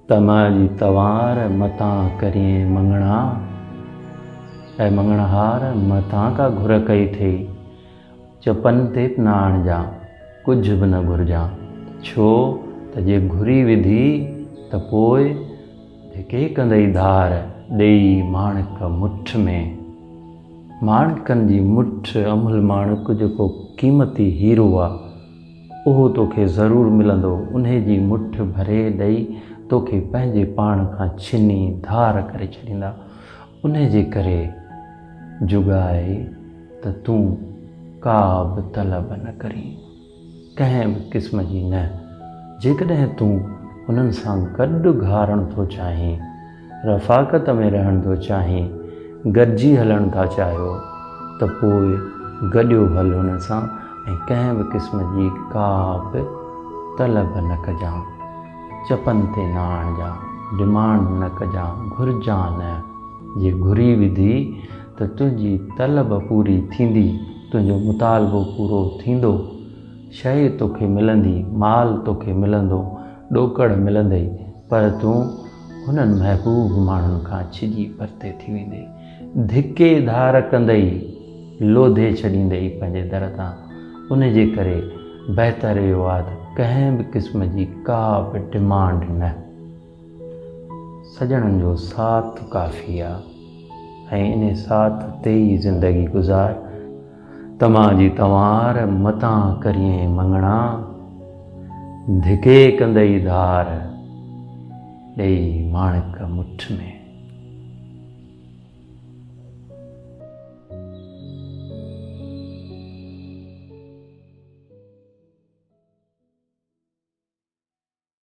तमाजी तवार मतां करिए मंगणा, ऐ मंगणहार मतां का घुर कई थई। चपन ते न आणजा कुझ बि न घुरजां, छो त जे घुरी विधी त पोइ धिके कंदई धार ॾेई माणिक मुठ में। माणिकनि जी मुठ अमुल माणिक जेको क़ीमती हीरो आहे उहो तोखे ज़रूरु मिलंदो। उन जी मुठ भरे ॾेई तोखे पंहिंजे पाण खां छिनी धार करे छॾींदा। उन जे करे जुगाए त तूं का बि तलब न करी, कंहिं बि क़िस्म जी न। जेकॾहिं तूं उन्हनि सां गॾु घारणु थो चाहीं, रफ़ाक़त में रहणु थो चाहीं, गॾिजी हलणु था चाहियो, त पोइ गॾियो हल हुन सां ऐं कंहिं बि क़िस्म जी का बि तलब न कजां, चपन ते न आणजां, डिमांड न कजां, घुरजां न। जे घुरी विधी त तुंहिंजी तलब पूरी थींदी, तुंहिंजो मुतालबो पूरो थींदो, शइ तोखे मिलंदी, माल तोखे मिलंदो, ॾोकड़ मिलंदई, पर तूं हुननि महबूब माण्हुनि खां छिॼी परते थी वेंदे, धिके धार कंदई, लोधे छॾींदई पंहिंजे दर तां। उन जे करे बहितर इहो आहे त कंहिं बि क़िस्म जी का बि डिमांड न। सजणनि जो साथ काफ़ी आहे ऐं इन साथ ते ई ज़िंदगी गुज़ार। तमाजी तवार मतां करिए मंगणा, धिके कंदई धार ॾेई माणिक मुठ में।